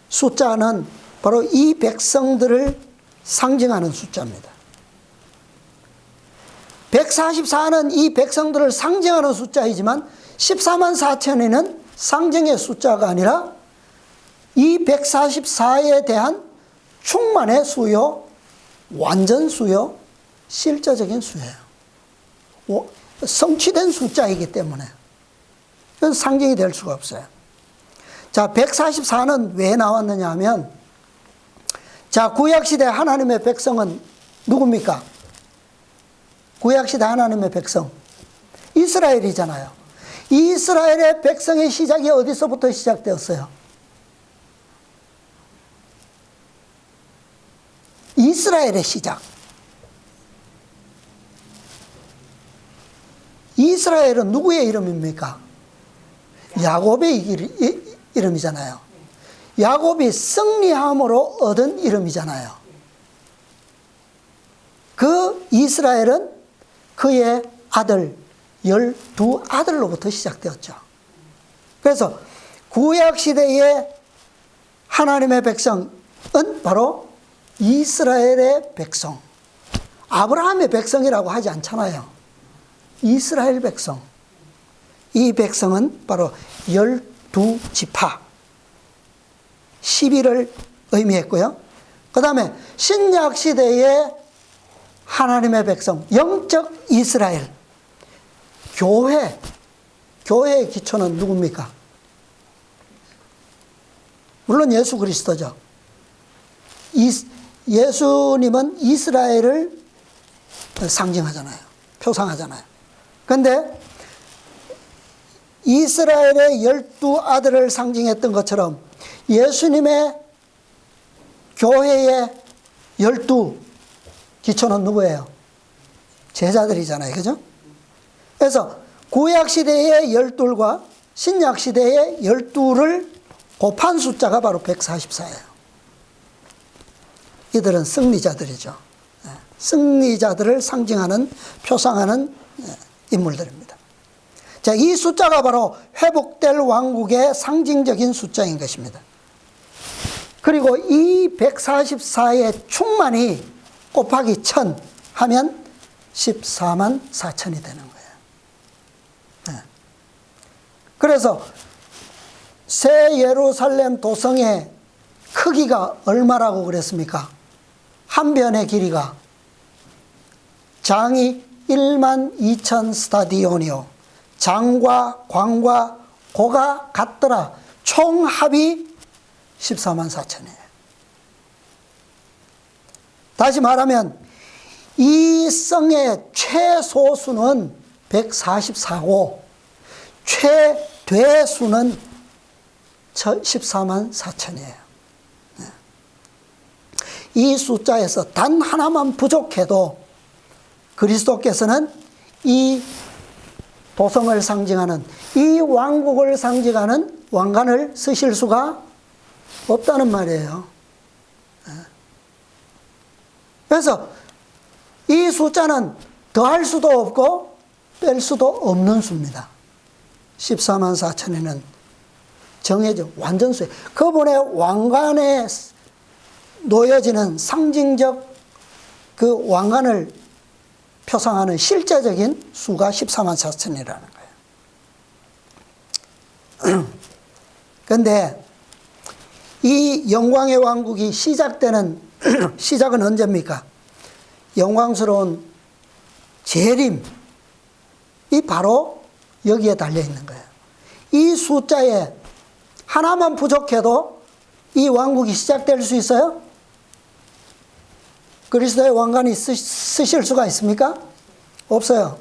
숫자는 바로 이 백성들을 상징하는 숫자입니다. 144는 이 백성들을 상징하는 숫자이지만 14만 4천에는 상징의 숫자가 아니라 이 144에 대한 충만의 수요, 완전 수요, 실제적인 수예요. 성취된 숫자이기 때문에. 그래서 상징이 될 수가 없어요. 자, 144는 왜 나왔느냐 하면, 자, 구약시대 하나님의 백성은 누굽니까? 구약시대 하나님의 백성. 이스라엘이잖아요. 이스라엘의 백성의 시작이 어디서부터 시작되었어요? 이스라엘의 시작. 이스라엘은 누구의 이름입니까? 야곱의 이름이잖아요. 야곱이 승리함으로 얻은 이름이잖아요. 그 이스라엘은 그의 아들 12아들로부터 시작되었죠. 그래서 구약시대의 하나님의 백성은 바로 이스라엘의 백성. 아브라함의 백성이라고 하지 않잖아요. 이스라엘 백성. 이 백성은 바로 12지파 10일을 의미했고요. 그 다음에 신약시대의 하나님의 백성, 영적 이스라엘, 교회의 기초는 누굽니까? 물론 예수 그리스도죠. 예수님은 이스라엘을 상징하잖아요. 표상하잖아요. 그런데 이스라엘의 12아들을 상징했던 것처럼 예수님의 교회의 12 기초는 누구예요? 제자들이잖아요. 그죠? 그래서 구약시대의 12과 신약시대의 12를 곱한 숫자가 바로 144예요. 이들은 승리자들이죠. 승리자들을 상징하는, 표상하는 인물들입니다. 자, 이 숫자가 바로 회복될 왕국의 상징적인 숫자인 것입니다. 그리고 이 144의 충만이 곱하기 1000 하면 14만 4천이 되는 거예요. 그래서 새 예루살렘 도성의 크기가 얼마라고 그랬습니까? 한 변의 길이가 장이 1만 2천 스타디온이요. 장과 광과 고가 같더라. 총 합이 14만 4천이에요. 다시 말하면 이 성의 최소수는 144고 최대수는 14만 4천이에요. 이 숫자에서 단 하나만 부족해도 그리스도께서는 이 도성을 상징하는, 이 왕국을 상징하는 왕관을 쓰실 수가 없다는 말이에요. 그래서 이 숫자는 더할 수도 없고 뺄 수도 없는 수입니다. 14만 4천에는 정해져 완전수예요. 그분의 왕관에 놓여지는 상징적 그 왕관을 표상하는 실제적인 수가 14만 4천이라는 거예요. 그런데 이 영광의 왕국이 시작되는 시작은 언제입니까? 영광스러운 재림이 바로 여기에 달려 있는 거예요. 이 숫자에 하나만 부족해도 이 왕국이 시작될 수 있어요? 그리스도의 왕관이 쓰실 수가 있습니까? 없어요.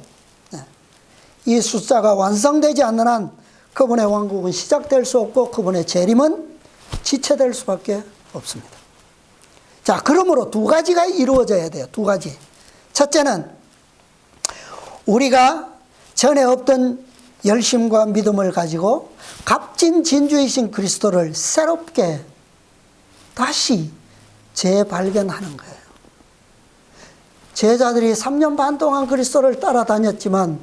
이 숫자가 완성되지 않는 한 그분의 왕국은 시작될 수 없고 그분의 재림은 지체될 수밖에 없습니다. 자, 그러므로 두 가지가 이루어져야 돼요. 두 가지. 첫째는 우리가 전에 없던 열심과 믿음을 가지고 값진 진주이신 그리스도를 새롭게 다시 재발견하는 거예요. 제자들이 3년 반 동안 그리스도를 따라다녔지만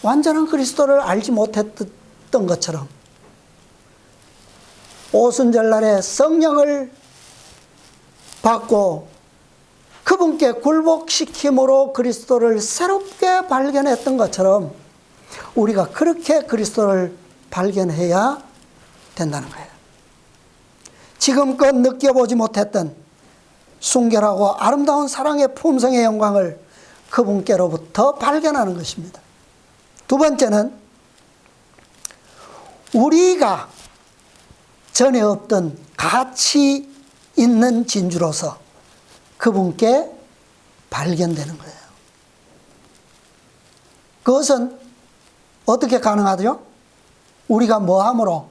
완전한 그리스도를 알지 못했던 것처럼 오순절날에 성령을 받고 그분께 굴복시킴으로 그리스도를 새롭게 발견했던 것처럼 우리가 그렇게 그리스도를 발견해야 된다는 거예요. 지금껏 느껴보지 못했던 순결하고 아름다운 사랑의 품성의 영광을 그분께로부터 발견하는 것입니다. 두 번째는 우리가 전에 없던 가치 있는 진주로서 그분께 발견되는 거예요. 그것은 어떻게 가능하죠? 우리가 뭐함으로?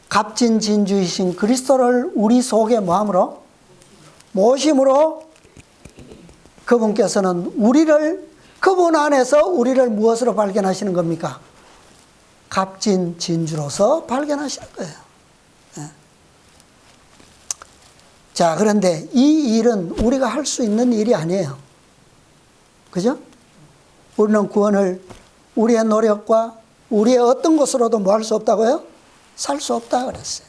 값진 진주이신 그리스도를 우리 속에 뭐함으로? 모심으로 그분께서는 그분 안에서 우리를 무엇으로 발견하시는 겁니까? 값진 진주로서 발견하시는 거예요. 자, 그런데 이 일은 우리가 할 수 있는 일이 아니에요. 그죠? 우리는 구원을 우리의 노력과 우리의 어떤 것으로도 뭐 할 수 없다고요? 살 수 없다 그랬어요.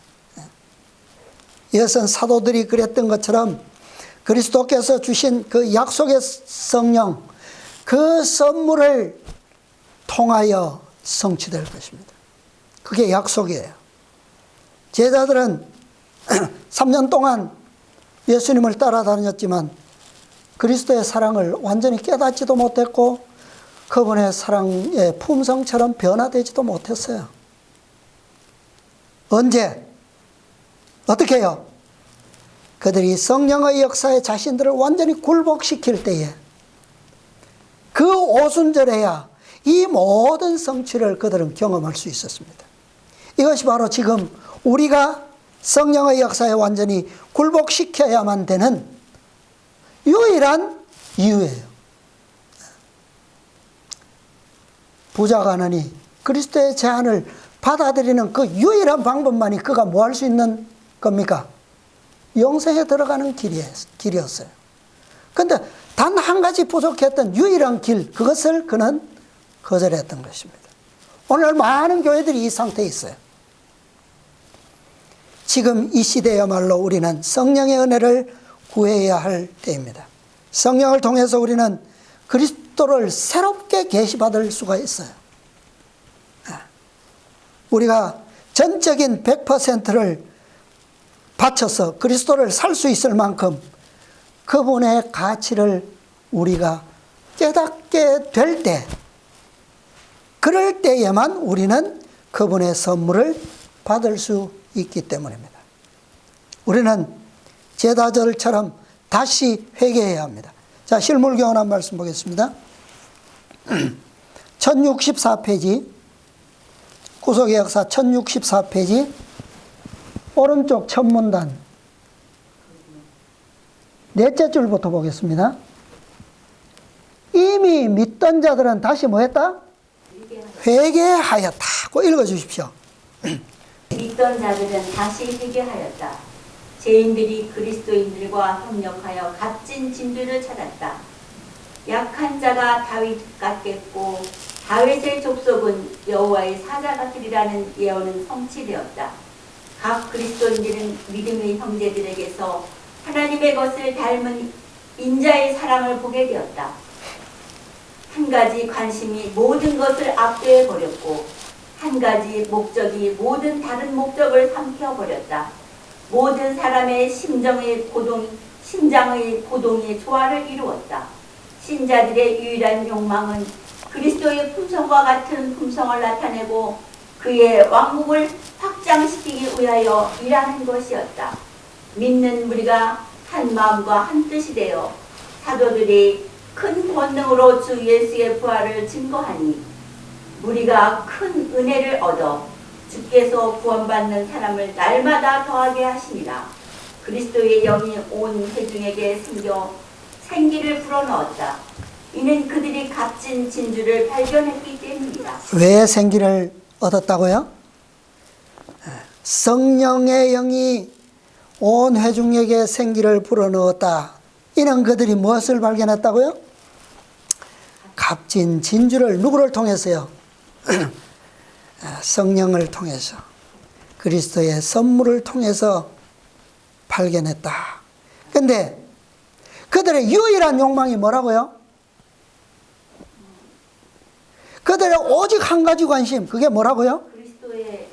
이것은 사도들이 그랬던 것처럼 그리스도께서 주신 그 약속의 성령, 그 선물을 통하여 성취될 것입니다. 그게 약속이에요. 제자들은 3년 동안 예수님을 따라다녔지만 그리스도의 사랑을 완전히 깨닫지도 못했고 그분의 사랑의 품성처럼 변화되지도 못했어요. 언제? 어떻게 해요? 그들이 성령의 역사에 자신들을 완전히 굴복시킬 때에 그 오순절에야 이 모든 성취를 그들은 경험할 수 있었습니다. 이것이 바로 지금 우리가 성령의 역사에 완전히 굴복시켜야만 되는 유일한 이유예요. 부자가 하느니 그리스도의 제안을 받아들이는 그 유일한 방법만이 그가 뭐 할 수 있는 겁니까? 영생에 들어가는 길이었어요. 그런데 단 한 가지 부족했던 유일한 길, 그것을 그는 거절했던 것입니다. 오늘 많은 교회들이 이 상태에 있어요. 지금 이 시대야말로 우리는 성령의 은혜를 구해야 할 때입니다. 성령을 통해서 우리는 그리스도를 새롭게 계시받을 수가 있어요. 우리가 전적인 100%를 바쳐서 그리스도를 살 수 있을 만큼 그분의 가치를 우리가 깨닫게 될 때, 그럴 때에만 우리는 그분의 선물을 받을 수 있기 때문입니다. 우리는 제자들처럼 다시 회개해야 합니다. 자, 실물교훈한 말씀 보겠습니다. 1064페이지, 구속의 역사 1064페이지, 오른쪽 첫 문단, 넷째 줄부터 보겠습니다. 이미 믿던 자들은 다시 뭐 했다? 회개하였다고 읽어주십시오. 믿던 자들은 다시 회개하였다. 죄인들이 그리스도인들과 협력하여 값진 진주를 찾았다. 약한 자가 다윗 같겠고 다윗의 족속은 여호와의 사자 같으리라는 예언은 성취되었다. 각 그리스도인들은 믿음의 형제들에게서 하나님의 것을 닮은 인자의 사랑을 보게 되었다. 한 가지 관심이 모든 것을 압도해 버렸고 한 가지 목적이 모든 다른 목적을 삼켜버렸다. 모든 사람의 심장의 고동이 조화를 이루었다. 신자들의 유일한 욕망은 그리스도의 품성과 같은 품성을 나타내고 그의 왕국을 확장시키기 위하여 일하는 것이었다. 믿는 우리가 한 마음과 한 뜻이 되어 사도들이 큰 권능으로 주 예수의 부활을 증거하니 우리가 큰 은혜를 얻어 주께서 구원받는 사람을 날마다 더하게 하시니라. 그리스도의 영이 온 회중에게 생겨 생기를 불어넣었다. 이는 그들이 값진 진주를 발견했기 때문이다. 왜 생기를 얻었다고요? 성령의 영이 온 회중에게 생기를 불어넣었다. 이는 그들이 무엇을 발견했다고요? 값진 진주를 누구를 통해서요? 성령을 통해서, 그리스도의 선물을 통해서 발견했다. 근데 그들의 유일한 욕망이 뭐라고요? 그들의 오직 한 가지 관심, 그게 뭐라고요? 그리스도의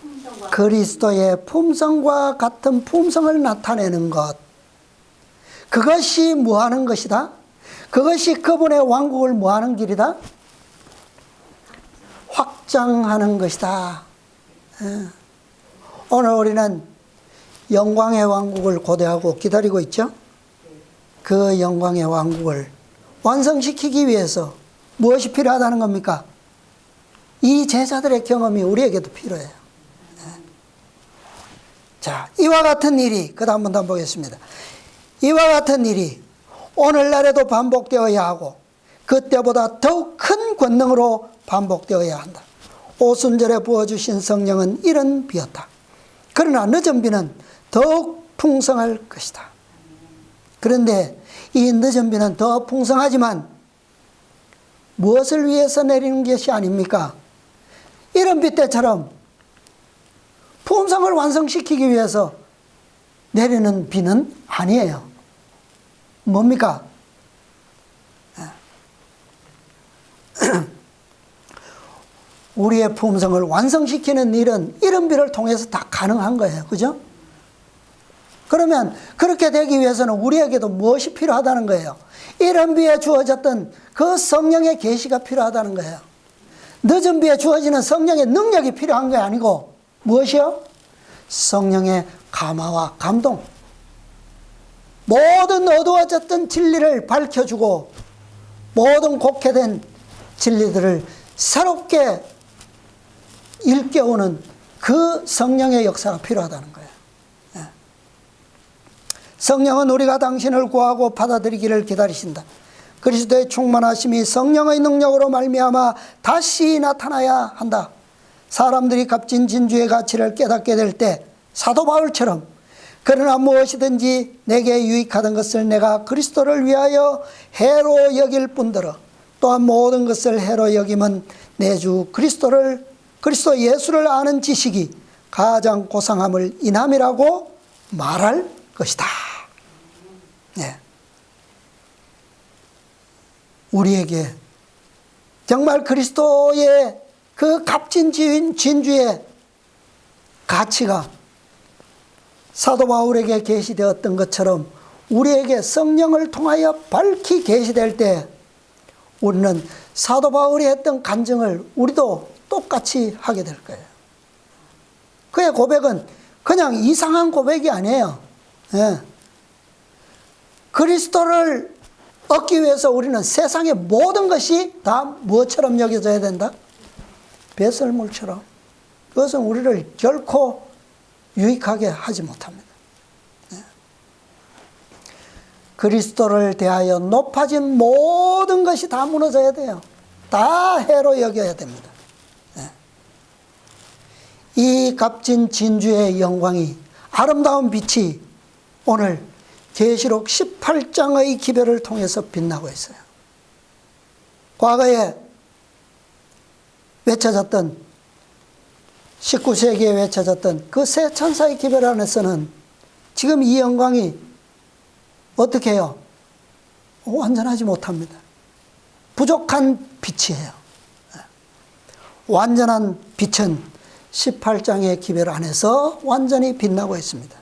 품성과 그리스도의 품성과 같은 품성을 나타내는 것. 그것이 뭐하는 것이다? 그것이 그분의 왕국을 뭐하는 길이다? 확장하는 것이다. 오늘 우리는 영광의 왕국을 고대하고 기다리고 있죠? 그 영광의 왕국을 완성시키기 위해서 무엇이 필요하다는 겁니까? 이 제자들의 경험이 우리에게도 필요해요. 자, 이와 같은 일이, 그 다음 한번 보겠습니다. 이와 같은 일이 오늘날에도 반복되어야 하고 그때보다 더욱 큰 권능으로 반복되어야 한다. 오순절에 부어주신 성령은 이른 비였다. 그러나 늦은 비는 더욱 풍성할 것이다. 그런데 이 늦은 비는 더 풍성하지만 무엇을 위해서 내리는 것이 아닙니까? 이른 비 때처럼 품성을 완성시키기 위해서 내리는 비는 아니에요. 뭡니까? 우리의 품성을 완성시키는 일은 이른 비를 통해서 다 가능한 거예요. 그죠? 그러면 그렇게 되기 위해서는 우리에게도 무엇이 필요하다는 거예요? 이른 비에 주어졌던 그 성령의 계시가 필요하다는 거예요. 늦은 비에 주어지는 성령의 능력이 필요한 게 아니고 무엇이요? 성령의 감화와 감동. 모든 어두워졌던 진리를 밝혀주고 모든 곡해된 진리들을 새롭게 일깨우는 그 성령의 역사가 필요하다는 거예요. 성령은 우리가 당신을 구하고 받아들이기를 기다리신다. 그리스도의 충만하심이 성령의 능력으로 말미암아 다시 나타나야 한다. 사람들이 값진 진주의 가치를 깨닫게 될 때 사도 바울처럼 그러나 무엇이든지 내게 유익하던 것을 내가 그리스도를 위하여 해로 여길 뿐더러 또한 모든 것을 해로 여김은 내 주 그리스도 예수를 아는 지식이 가장 고상함을 인함이라고 말할 것이다. 네. 우리에게 정말 그리스도의 그 값진 진주의 가치가 사도 바울에게 계시되었던 것처럼 우리에게 성령을 통하여 밝히 계시될 때 우리는 사도 바울이 했던 간증을 우리도 똑같이 하게 될 거예요. 그의 고백은 그냥 이상한 고백이 아니에요. 예. 그리스도를 얻기 위해서 우리는 세상의 모든 것이 다 무엇처럼 여겨져야 된다? 배설물처럼. 그것은 우리를 결코 유익하게 하지 못합니다. 그리스도를 대하여 높아진 모든 것이 다 무너져야 돼요. 다 해로 여겨야 됩니다. 이 값진 진주의 영광이, 아름다운 빛이 오늘 계시록 18장의 기별을 통해서 빛나고 있어요. 과거에 외쳐졌던 19세기에 외쳐졌던 그 세 천사의 기별 안에서는 지금 이 영광이 어떻게 해요? 완전하지 못합니다. 부족한 빛이에요. 완전한 빛은 18장의 기별 안에서 완전히 빛나고 있습니다.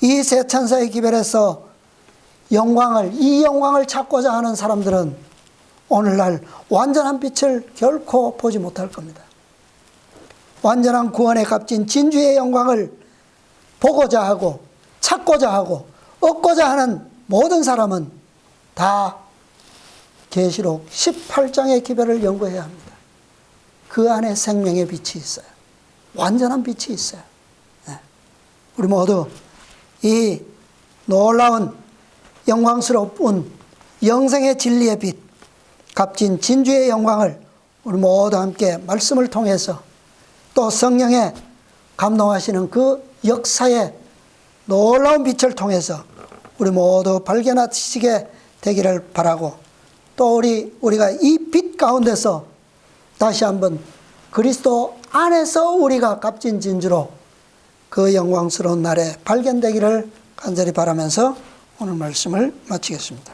이 세 천사의 기별에서 이 영광을 찾고자 하는 사람들은 오늘날 완전한 빛을 결코 보지 못할 겁니다. 완전한 구원의 값진 진주의 영광을 보고자 하고 찾고자 하고 얻고자 하는 모든 사람은 다 계시록 18장의 기별을 연구해야 합니다. 그 안에 생명의 빛이 있어요. 완전한 빛이 있어요. 우리 모두 이 놀라운 영광스러운 영생의 진리의 빛, 값진 진주의 영광을 우리 모두 함께 말씀을 통해서 또 성령의 감동하시는 그 역사의 놀라운 빛을 통해서 우리 모두 발견하시게 되기를 바라고, 또 우리가 이 빛 가운데서 다시 한번 그리스도 안에서 우리가 값진 진주로 그 영광스러운 날에 발견되기를 간절히 바라면서 오늘 말씀을 마치겠습니다.